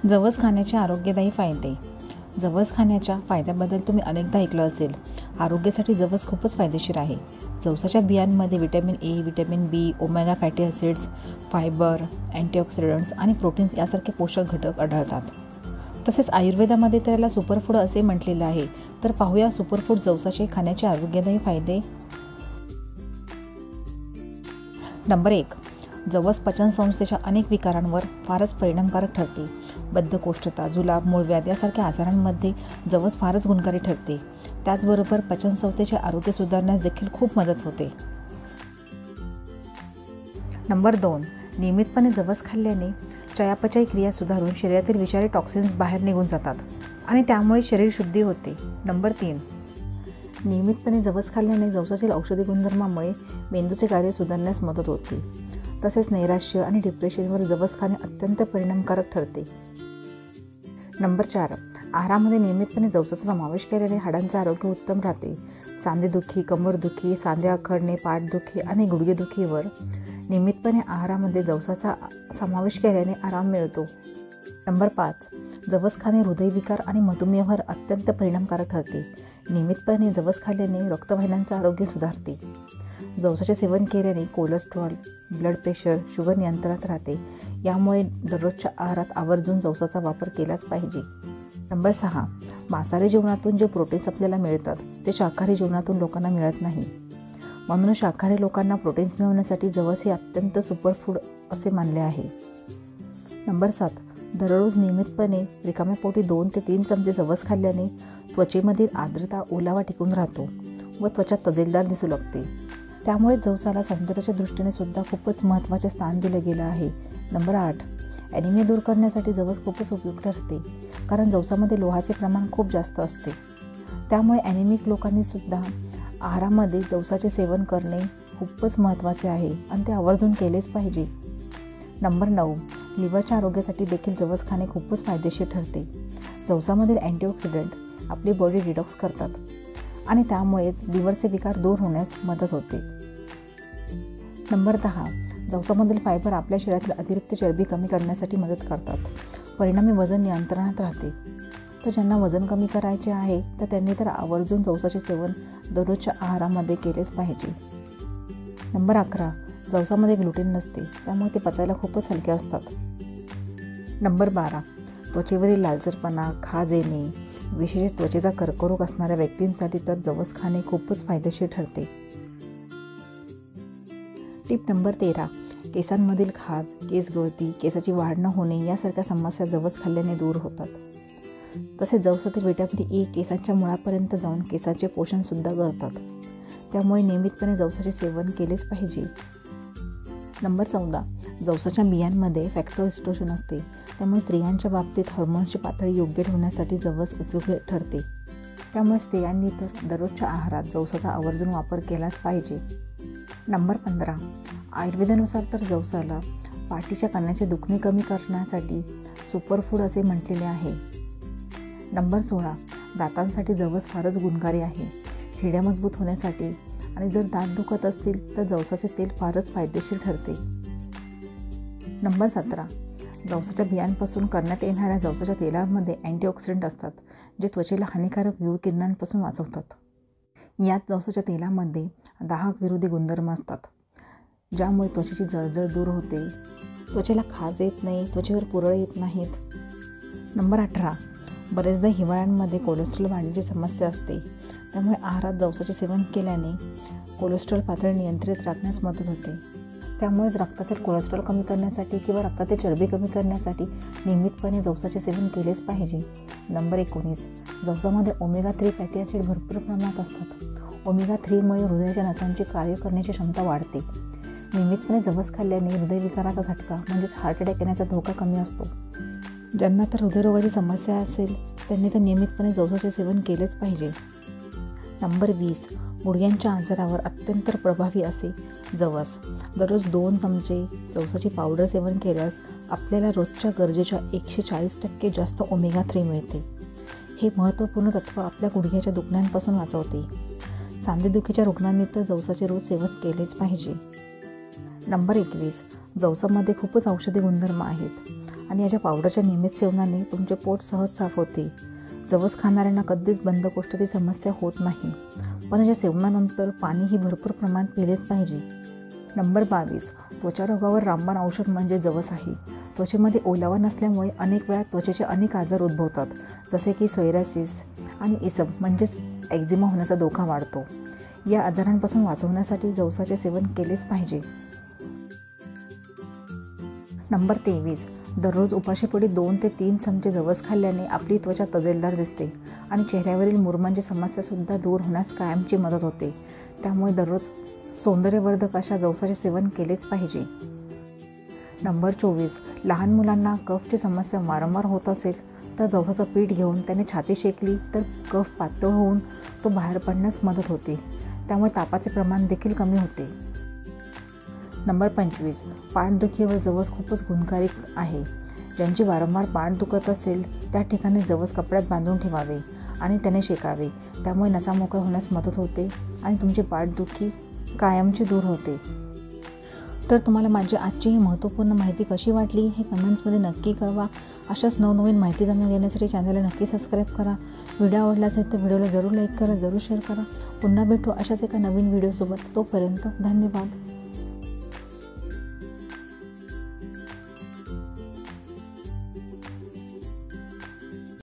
जवस खाण्याचे आरोग्यदायी फायदे. जवस खाण्याच्या फायद्याबद्दल तुम्ही अनेकदा ऐकलं असेल. आरोग्यासाठी जवस खूपच फायदेशीर आहे. जवसाच्या बियांमध्ये vitamin A, vitamin B, omega fatty acids, fibre, antioxidants आणि प्रोटीन्स यासारखे पोषक घटक आढळतात. तसेच आयुर्वेदामध्ये त्याला सुपरफूड असे म्हटलेले आहे. तर पाहूया सुपरफूड जवसाचे खाण्याचे आरोग्यदायी फायदे. नंबर 1. जवस पचनसंस्थेच्या अनेक विकारांवर फारच परिणामकारक ठरते. बद्धकोष्ठता, जुलाब, मूळव्याध यासारख्या आजारांमध्ये जवस फारच गुणकारी ठरते. त्याचबरोबर पचनसंस्थेचे आरोग्य सुधारण्यास देखील खूप मदत होते. नंबर 2. नियमितपणे जवस खाल्ल्याने चयापचय क्रिया सुधारून शरीरातील विषारी टॉक्सिन्स बाहेर निघून जातात आणि त्यामुळे शरीर शुद्धी होते. नंबर 3. नियमितपणे जवस खाल्ल्याने जवसातील औषधी गुणधर्मामुळे मेंदूचे कार्य सुधारण्यास मदत होते. तसेच नैराश्य आणि डिप्रेशनवर जवस खाणे अत्यंत परिणामकारक ठरते. नंबर 4. आहारामध्ये नियमितपणे जवसाचा समावेश केल्याने हाडांचे आरोग्य उत्तम राहते. सांधेदुखी, कंबरदुखी, सांधे आखडणे, पाठदुखी आणि गुडघेदुखीवर नियमितपणे आहारामध्ये जवसाचा समावेश केल्याने आराम मिळतो. नंबर 5. जवस खाणे हृदयविकार आणि मधुमेहावर अत्यंत परिणामकारक ठरते. नियमितपणे जवस खाल्ल्याने रक्तवाहिन्यांचे आरोग्य सुधारते. जवसाचे सेवन केल्याने कोलेस्ट्रॉल, ब्लड प्रेशर, शुगर नियंत्रणात राहते. यामुळे दररोजच्या आहारात आवर्जून जवसाचा वापर केलाच पाहिजे. नंबर 6. मांसाहारी जेवणातून जे प्रोटीन्स आपल्याला मिळतात ते शाकाहारी जेवणातून लोकांना मिळत नाही. म्हणून शाकाहारी लोकांना प्रोटीन्स मिळवण्यासाठी जवस हे अत्यंत सुपरफूड असे मानले आहे. नंबर 7. दररोज नियमितपणे रिकाम्या पोटी 2 ते 3 चमचे जवस खाल्ल्याने त्वचेमधील आर्द्रता, ओलावा टिकून राहतो व त्वचा तजेलदार दिसू लागते. त्यामुळे जवसाला सौंदर्याच्या दृष्टीने सुद्धा खूपच महत्त्वाचे स्थान दिले गेलं आहे. नंबर 8. ॲनिमिया दूर करण्यासाठी जवस खूपच उपयुक्त ठरते. कारण जवसामध्ये लोहाचे प्रमाण खूप जास्त असते. त्यामुळे ॲनिमिक लोकांनी सुद्धा आहारामध्ये जवसाचे सेवन करणे खूपच महत्त्वाचे आहे आणि ते आवर्जून केलेच पाहिजे. नंबर 9. लिव्हरच्या आरोग्यासाठी देखील जवस खाणे खूपच फायदेशीर ठरते. जवसामधील अँटीऑक्सिडंट आपली बॉडी डिटॉक्स करतात आणि त्यामुळेच लिव्हरचे विकार दूर होण्यास मदत होते. नंबर 10. जवसामधील फायबर आपल्या शरीरातील अतिरिक्त चरबी कमी करण्यासाठी मदत करतात. परिणामी वजन नियंत्रणात राहते. तर ज्यांना वजन कमी करायचे आहे तर त्यांनी तर आवर्जून जवसाचे सेवन दररोजच्या आहारामध्ये केलेच पाहिजे. नंबर 11. जवसामध्ये ग्लुटेन नसते, त्यामुळे ते पचायला खूपच हलके असतात. नंबर 12. त्वचेवरील लालसरपणा, खाज येणे, विशेष त्वचेचा कर्करोग असणाऱ्या व्यक्तींसाठी तर जवस खाणे खूपच फायदेशीर ठरते. Tip number 13. केसांमधील खाज, केस गळती, केसाची वाढ न होणे यासारख्या समस्या जवस खाल्ल्याने दूर होतात. तसेच जवसातील व्हिटॅमिन ए केसांच्या मुळापर्यंत जाऊन केसांचे पोषणसुद्धा करतात. त्यामुळे नियमितपणे जवसाचे सेवन केलेच पाहिजे. नंबर 14. जवसाच्या बियांमध्ये फॅक्टोएस्ट्रोजन असते. त्यामुळे स्त्रियांच्या बाबतीत हार्मोन्सची पातळी योग्य ठेवण्यासाठी जवस उपयोगी ठरते. त्यामुळे स्त्रियांनी तर दररोजच्या आहारात जवसाचा आवर्जून वापर केलाच पाहिजे. नंबर 15. आयुर्वेदानुसार तर जवसाला पाठीच्या कण्याचे दुखणे कमी करण्यासाठी सुपरफूड असे म्हटलेले आहे. नंबर 16. दातांसाठी जवस फारच गुणकारी आहे. हिरड्या मजबूत होण्यासाठी आणि जर दात दुखत असतील तर जवसाचे तेल फारच फायदेशीर ठरते. नंबर 17. जवसाच्या बियांपासून करण्यात येणाऱ्या जवसाच्या तेलामध्ये अँटीऑक्सिडंट असतात, जे त्वचेला हानिकारक UV किरणांपासून वाचवतात. यात जवसाच्या तेलामध्ये दाहक विरोधी गुणधर्म असतात, ज्यामुळे त्वचेची जळजळ दूर होते, त्वचेला खाज येत नाही, त्वचेवर पुरळ येत नाहीत. नंबर 18. बरेचदा हिवाळ्यांमध्ये कोलेस्ट्रॉल वाढण्याची समस्या असते. त्यामुळे आहारात जवसाचे सेवन केल्याने कोलेस्ट्रॉल पातळी नियंत्रित राखण्यास मदत होते. त्यामुळेच रक्तातील कोलेस्ट्रॉल कमी करण्यासाठी किंवा रक्तातील चरबी कमी करण्यासाठी नियमितपणे जवसाचे सेवन केलेच पाहिजे. नंबर 19. जवसामध्ये ओमेगा 3 फॅटी ॲसिड भरपूर प्रमाणात असतात. ओमेगा 3मुळे हृदयाच्या नसांची कार्य करण्याची क्षमता वाढते. नियमितपणे जवस खाल्ल्याने हृदयविकाराचा झटका म्हणजेच हार्ट अटॅक येण्याचा धोका कमी असतो. ज्यांना तर हृदयरोगाची समस्या असेल त्यांनी तर नियमितपणे जवसाचे सेवन केलेच पाहिजे. नंबर 20. गुडघ्यांच्या आजारावर अत्यंत प्रभावी असे जवस. दररोज 2 चमचे जवसाची पावडर सेवन केल्यास आपल्याला रोजच्या गरजेच्या 140% जास्त ओमेगा 3 मिळते. हे महत्त्वपूर्ण तत्त्व आपल्या गुडघ्याच्या दुखण्यांपासून वाचवते. सांधेदुखीच्या रुग्णांनी तर जवसाचे रोज सेवन केलेच पाहिजे. नंबर 21. जवसामध्ये खूपच औषधी गुणधर्म आहेत. आणि याच्या पावडरच्या नियमित सेवनाने तुमचे पोट सहज साफ होते. जवस खाणाऱ्यांना कधीच बद्धकोष्ठाची समस्या होत नाही, पण याच्या सेवनानंतर पाणीही भरपूर प्रमाणात पिलेच पाहिजे. नंबर 22. त्वचारोगावर रामबाण औषध म्हणजे जवस आहे. त्वचेमध्ये ओलावा नसल्यामुळे अनेक वेळा त्वचेचे अनेक आजार उद्भवतात, जसे की सोयरासिस आणि इसम म्हणजेच एक्झिमा होण्याचा धोका वाढतो. या आजारांपासून वाचवण्यासाठी जवसाचे सेवन केलेच पाहिजे. नंबर 23. दररोज उपाशीपोटी 2 ते 3 चमचे जवस खाल्ल्याने आपली त्वचा तजेलदार दिसते आणि चेहऱ्यावरील मुरुमांची समस्यासुद्धा दूर होण्यास कायमची मदत होते. त्यामुळे दररोज सौंदर्यवर्धक अशा जवसाचे सेवन केलेच पाहिजे. नंबर 24. लहान मुलांना कफची समस्या वारंवार होत असेल तर जवसाचं पीठ घेऊन त्याने छाती शेकली तर कफ पातळ होऊन तो बाहेर पडण्यास मदत होते. त्यामुळे तापाचे प्रमाण देखील कमी होते. नंबर 25. पाठदुखीवर जवस खूपच गुणकारी आहे. ज्यांची वारंवार पाठ दुखत असेल त्या ठिकाणी जवस कपड्यात बांधून ठेवावे आणि त्याने शेकावे. त्यामुळे नसा मोकळा होण्यास मदत होते आणि तुमची पाठदुखी कायमची दूर होते. तर तुम्हाला माझी आजची ही महत्त्वपूर्ण माहिती कशी वाटली हे कमेंट्समध्ये नक्की कळवा. अशाच नवनवीन माहिती जाणून घेण्यासाठी चॅनलला नक्की सबस्क्राईब करा. व्हिडिओ आवडला असेल तर व्हिडिओला जरूर लाईक करा, जरूर शेअर करा. पुन्हा भेटू अशाच एका नवीन व्हिडिओसोबत. तोपर्यंत धन्यवाद.